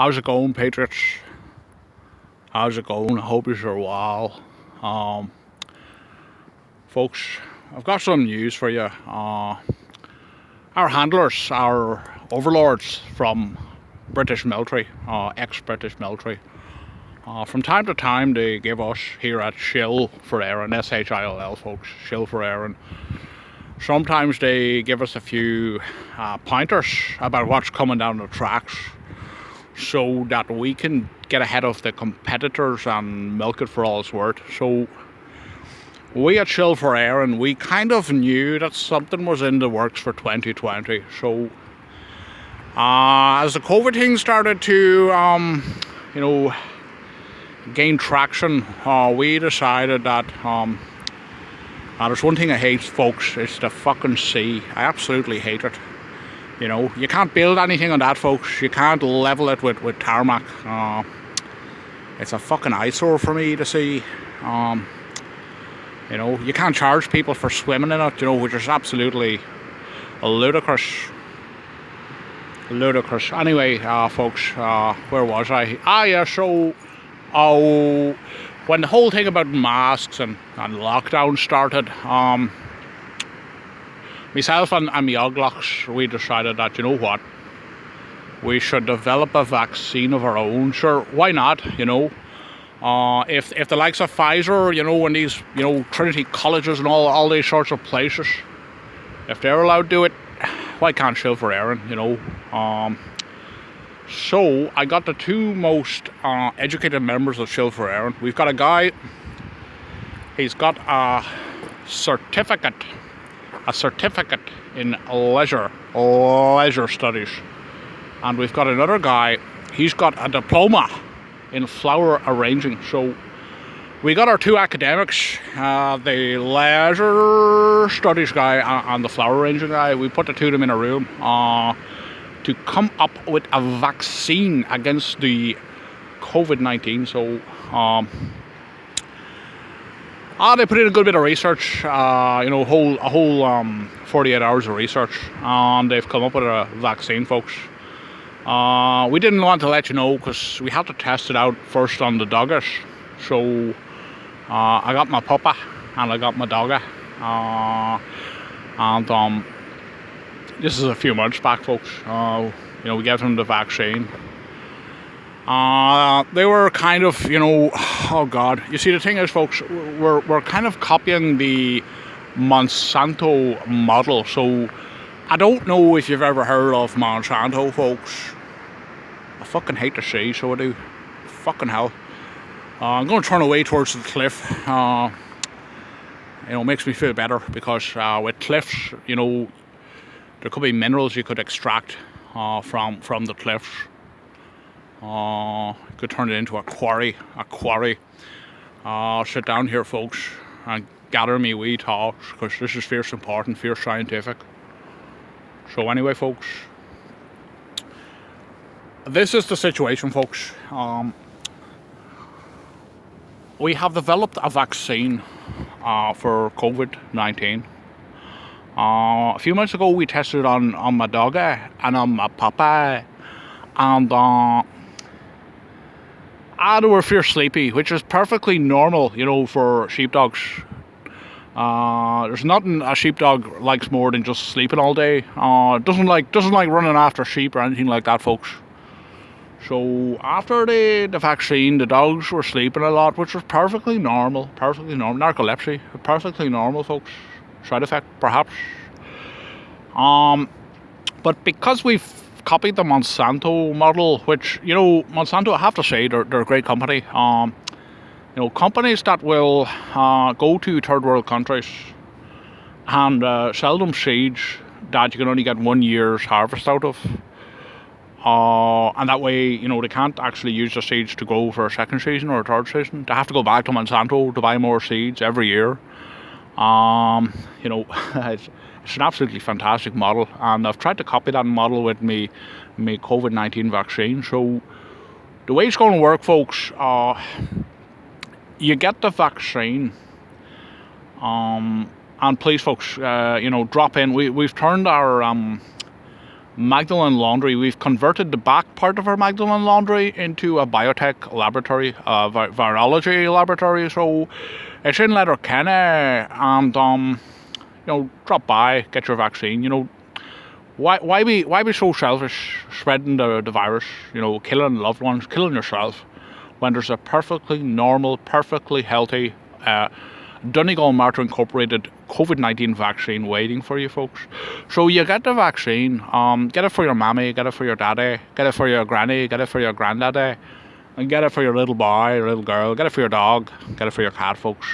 How's it going, Patriots? How's it going? I hope you're well. Um, Folks, I've got some news for you. Our handlers, our overlords from British military, ex-British military, from time to time they give us here at Shill for Aaron, SHILL folks, Shill for Aaron. Sometimes they give us a few pointers about what's coming down the tracks, so that we can get ahead of the competitors and milk it for all it's worth. So we at Shill for Aaron, we kind of knew that something was in the works for 2020. So as the COVID thing started to gain traction, we decided that there's one thing I hate, folks, it's the fucking sea. I absolutely hate it. You can't build anything on that, folks. You can't level it with tarmac. It's a fucking eyesore for me to see. You can't charge people for swimming in it, which is absolutely ludicrous. Ludicrous. Anyway, folks, where was I? Yeah, so when the whole thing about masks and lockdown started, myself and my Oglocks, we decided that, what, we should develop a vaccine of our own. Sure, why not, if the likes of Pfizer, and these, Trinity colleges and all these sorts of places, if they're allowed to do it, why can't Shill for Aaron, So I got the two most educated members of Shill for Aaron. We've got a guy, he's got a certificate in leisure studies, and we've got another guy, he's got a diploma in flower arranging. So we got our two academics, the leisure studies guy and the flower arranging guy. We put the two of them in a room to come up with a vaccine against the Covid-19. So they put in a good bit of research, a whole 48 hours of research, and they've come up with a vaccine, folks. We didn't want to let you know because we had to test it out first on the doggies. So I got my puppa and I got my dogga, and this is a few months back, folks. We gave them the vaccine. They were kind of, oh God. You see, the thing is, folks, we're kind of copying the Monsanto model. So I don't know if you've ever heard of Monsanto, folks. I fucking hate the sea, so I do. Fucking hell. I'm going to turn away towards the cliff. It makes me feel better because with cliffs, there could be minerals you could extract from the cliffs. You could turn it into a quarry. I'll sit down here, folks, and gather me wee thoughts, because this is fierce important, fierce scientific. So anyway, folks, this is the situation, folks. We have developed a vaccine for COVID-19. A few months ago, we tested it on my doggy and on my papa, and they were fierce sleepy, which is perfectly normal, for sheepdogs. There's nothing a sheepdog likes more than just sleeping all day. Doesn't like running after sheep or anything like that, folks. So after the vaccine, the dogs were sleeping a lot, which was perfectly normal. Narcolepsy, perfectly normal, folks. Side effect, perhaps. But because we've copied the Monsanto model, which, Monsanto, I have to say, they're a great company. Companies that will go to third world countries and sell them seeds that you can only get 1 year's harvest out of. And that way, they can't actually use the seeds to grow for a second season or a third season. They have to go back to Monsanto to buy more seeds every year. It's an absolutely fantastic model, and I've tried to copy that model with me COVID-19 vaccine. So the way it's going to work, folks, you get the vaccine, and please, folks, drop in. We've turned our Magdalen Laundry. We've converted the back part of our Magdalen Laundry into a biotech laboratory, a virology laboratory. So it's in Letterkenny, and drop by, get your vaccine. Why be so selfish, spreading the virus? Killing loved ones, killing yourself, when there's a perfectly normal, perfectly healthy Donegal Martyr Incorporated Covid-19 vaccine waiting for you folks. So you get the vaccine, get it for your mammy, get it for your daddy, get it for your granny, get it for your granddaddy, and get it for your little boy or little girl, get it for your dog, get it for your cat folks.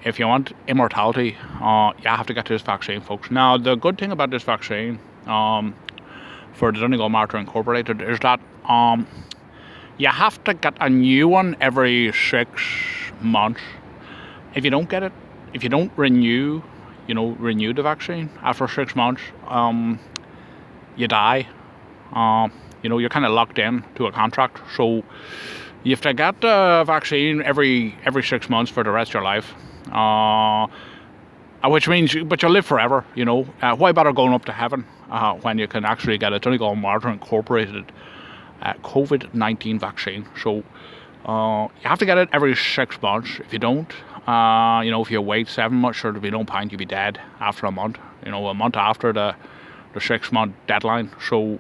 If you want immortality, you have to get this vaccine folks. Now the good thing about this vaccine for the Donegal Martyr Incorporated is that you have to get a new one every 6 months. If you don't get it, if you don't renew the vaccine after 6 months, you die. You're kind of locked in to a contract. So you have to get the vaccine every 6 months for the rest of your life. Which means, but you'll live forever. Why bother going up to heaven when you can actually get a Donegal Martyr Incorporated COVID-19 vaccine? So you have to get it every 6 months. If you don't, if you wait 7 months, sure, there'll be no point. You'll be dead after a month. A month after the 6 month deadline. So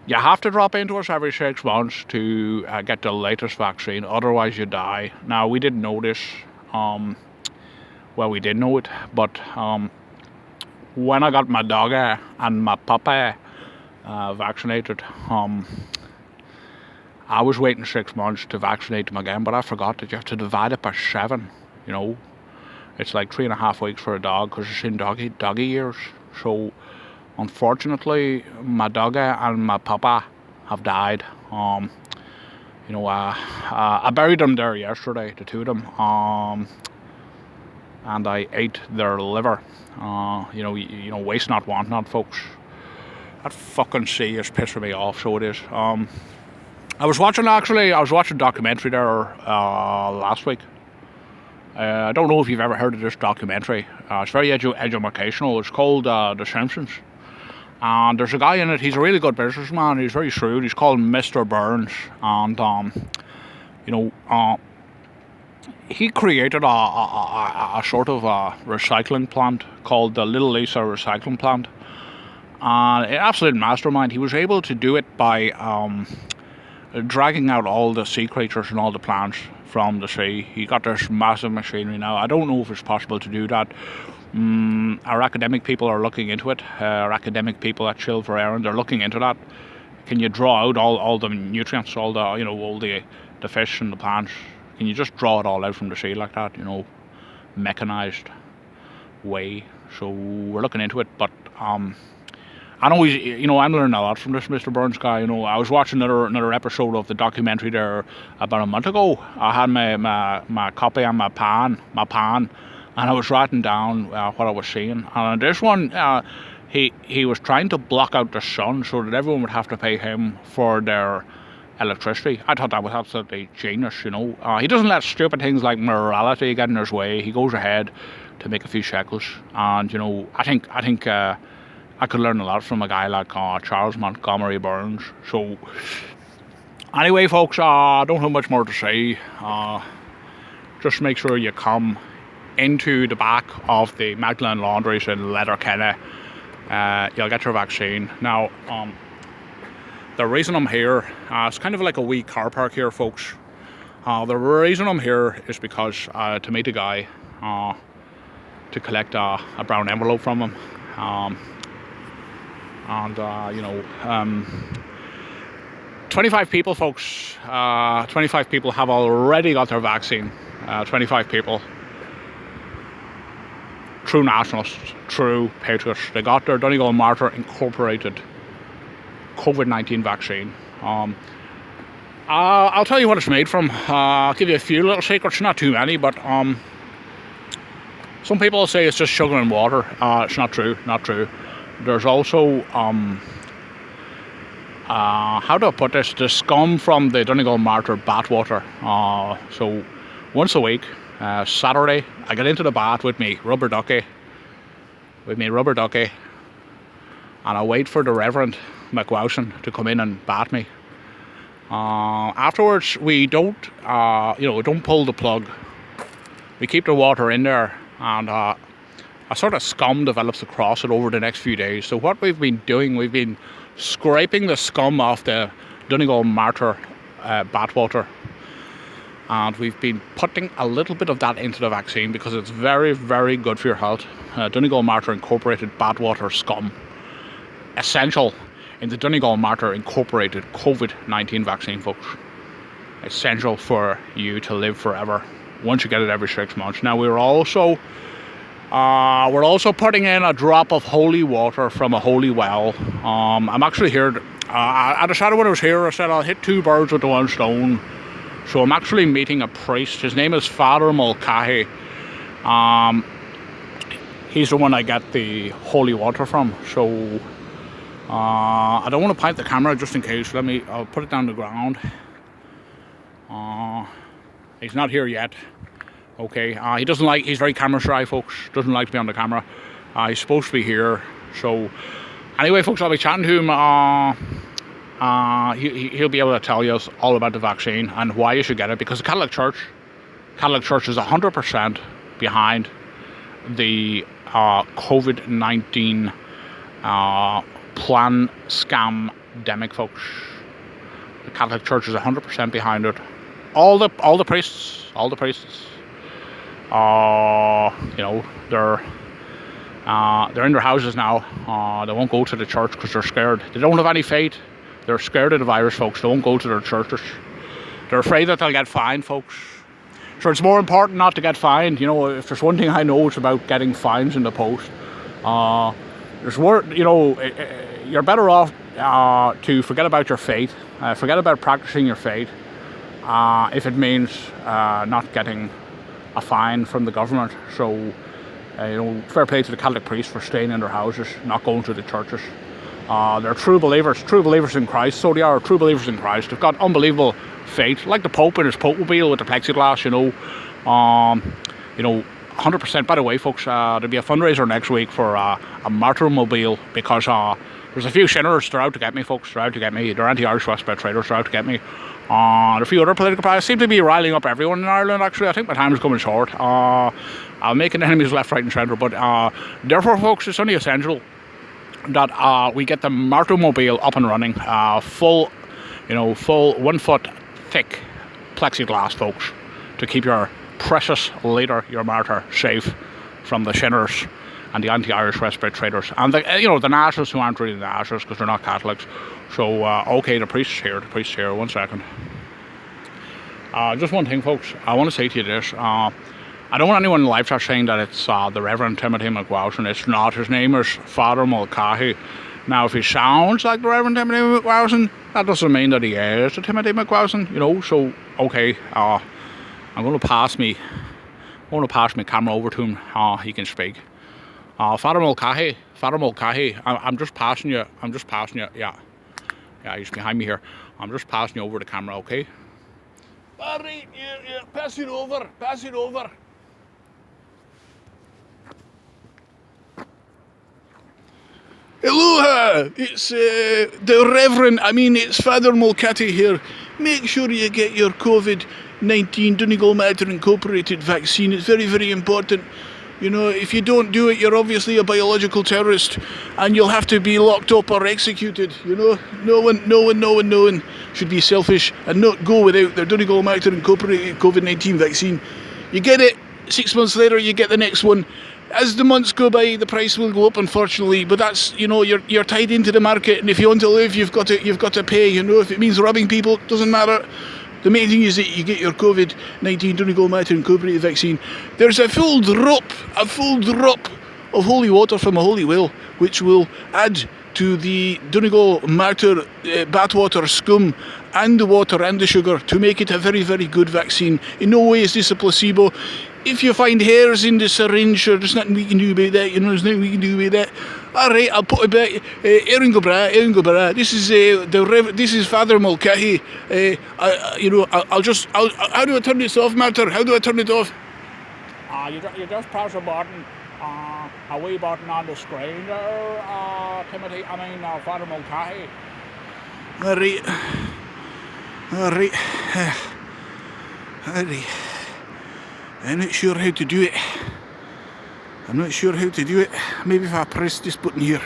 you have to drop into us every 6 months to get the latest vaccine. Otherwise, you die. Now, we didn't know this. Well, we did know it, but when I got my doggy and my puppy vaccinated, I was waiting 6 months to vaccinate them again, but I forgot that you have to divide it by 7. It's like 3.5 weeks for a dog because it's in doggy years. So unfortunately, my doggy and my puppy have died. I buried them there yesterday, the two of them, and I ate their liver. Waste not, want not, folks. That fucking sea is pissing me off, so it is. I was watching a documentary there last week. I don't know if you've ever heard of this documentary. It's very educational. It's called The Simpsons. And there's a guy in it, he's a really good businessman, he's very shrewd, he's called Mr. Burns. And, he created a sort of a recycling plant called the Little Lisa Recycling Plant. And an absolute mastermind. He was able to do it by dragging out all the sea creatures and all the plants from the sea. He got this massive machinery now. I don't know if it's possible to do that. Our academic people are looking into it. Our academic people at Chill for Aaron, they're looking into that. Can you draw out all the nutrients, all the fish and the plants? Can you just draw it all out from the sea like that? Mechanized way. So we're looking into it, but I know I'm learning a lot from this Mr. Burns guy. I was watching another episode of the documentary there about a month ago. I had my copy and my pan, and I was writing down what I was seeing. And this one, he was trying to block out the sun so that everyone would have to pay him for their electricity. I thought that was absolutely genius. He doesn't let stupid things like morality get in his way. He goes ahead to make a few shekels, and I think I could learn a lot from a guy like Charles Montgomery Burns. So anyway, folks, I don't have much more to say. Just make sure you come into the back of the Magdalen Laundries in Letterkenny. You'll get your vaccine. Now, the reason I'm here, it's kind of like a wee car park here, folks. The reason I'm here is because to meet a guy, to collect a brown envelope from him. 25 people, folks. 25 people have already got their vaccine. 25 people. True nationalists, true patriots. They got their Donegal Martyr Incorporated COVID-19 vaccine. I'll tell you what it's made from. I'll give you a few little secrets, not too many, but some people say it's just sugar and water. It's not true, not true. There's also, how do I put this? The scum from the Donegal Martyr bathwater. So once a week, Saturday, I get into the bath with me rubber ducky. and I wait for the Reverend McWowson to come in and bat me. Afterwards, we don't pull the plug. We keep the water in there, and a sort of scum develops across it over the next few days. So what we've been doing, we've been scraping the scum off the Donegal Martyr bathwater, and we've been putting a little bit of that into the vaccine because it's very, very good for your health. Donegal Martyr Incorporated bathwater scum, essential in the Donegal Martyr Incorporated Covid-19 vaccine, folks. Essential for you to live forever once you get it every 6 months. Now we're also putting in a drop of holy water from a holy well. I'm actually here. I decided when I was here, I said I'll hit 2 birds with the 1 stone. So I'm actually meeting a priest. His name is Father Mulcahy. He's the one I get the holy water from. So I don't want to point the camera just in case. I'll put it down the ground. He's not here yet. Okay. He's very camera shy, folks. Doesn't like to be on the camera. He's supposed to be here. So anyway, folks, I'll be chatting to him. He'll be able to tell you all about the vaccine and why you should get it, because the Catholic Church is 100% behind the COVID-19 plan scam-demic, folks. The Catholic Church is 100% behind it. All the priests, they're in their houses now. They won't go to the church because they're scared. They don't have any faith. They're scared of the virus, folks. They won't go to their churches. They're afraid that they'll get fined, folks. So it's more important not to get fined. If there's one thing I know, it's about getting fines in the post. You're better off to forget about your faith, forget about practicing your faith, if it means not getting a fine from the government. So, fair play to the Catholic priests for staying in their houses, not going to the churches. They're true believers in Christ. So they are true believers in Christ. They've got unbelievable faith, like the Pope in his Pope-mobile with the plexiglass. 100%. By the way, folks, there'll be a fundraiser next week for a Martyr mobile, because there's a few sinners. They're out to get me, folks. They're out to get me. They're anti-Irish West Bed traitors. They're out to get me. A few other political parties seem to be riling up everyone in Ireland. Actually, I think my time is coming short. I'm making enemies left, right, and centre. But therefore, folks, it's only essential that we get the Martyr mobile up and running. Full 1 foot thick plexiglass, folks, to keep your precious leader, your martyr, safe from the sinners and the anti-Irish West Bed traitors and the nationalists who aren't really the nationalists because they're not Catholics. So okay, the priest's here. 1 second. Just one thing, folks. I want to say to you this. I don't want anyone in the live chat saying that it's the Reverend Timothy McWowson. It's not. His name is Father Mulcahy. Now, if he sounds like the Reverend Timothy McWowson, that doesn't mean that he is the Timothy McWowson. So okay. I'm going to pass my camera over to him. He can speak. Father Mulcahy. I'm just passing you. Yeah, he's behind me here. I'm just passing you over the camera, okay? All right, yeah. Pass it over. Aloha! It's it's Father Mulcahy here. Make sure you get your COVID-19 Donegal Martyr Incorporated vaccine. It's very, very important. If you don't do it, you're obviously a biological terrorist, and you'll have to be locked up or executed. No one should be selfish and not go without their Donegal Martyr Incorporated COVID-19 vaccine. You get it, 6 months later you get the next one. As the months go by, the price will go up, unfortunately. But that's, you're tied into the market, and if you want to live, you've got to pay. If it means robbing people, doesn't matter. The main thing is that you get your COVID-19 Donegal Martyr Incorporated vaccine. There's a full drop of holy water from a holy well, which will add to the Donegal Martyr bathwater scum and the water and the sugar to make it a very, very good vaccine. In no way is this a placebo. If you find hairs in the syringe, there's nothing we can do about that. There's nothing we can do about that. All right, I'll put it back. Erin go bra. This is Father Mulcahy. How do I turn this off, Martyr? How do I turn it off? You just press a button a wee button on the screen there, Timothy, Father Mulcahy. Alright. I'm not sure how to do it. Maybe if I press this button here.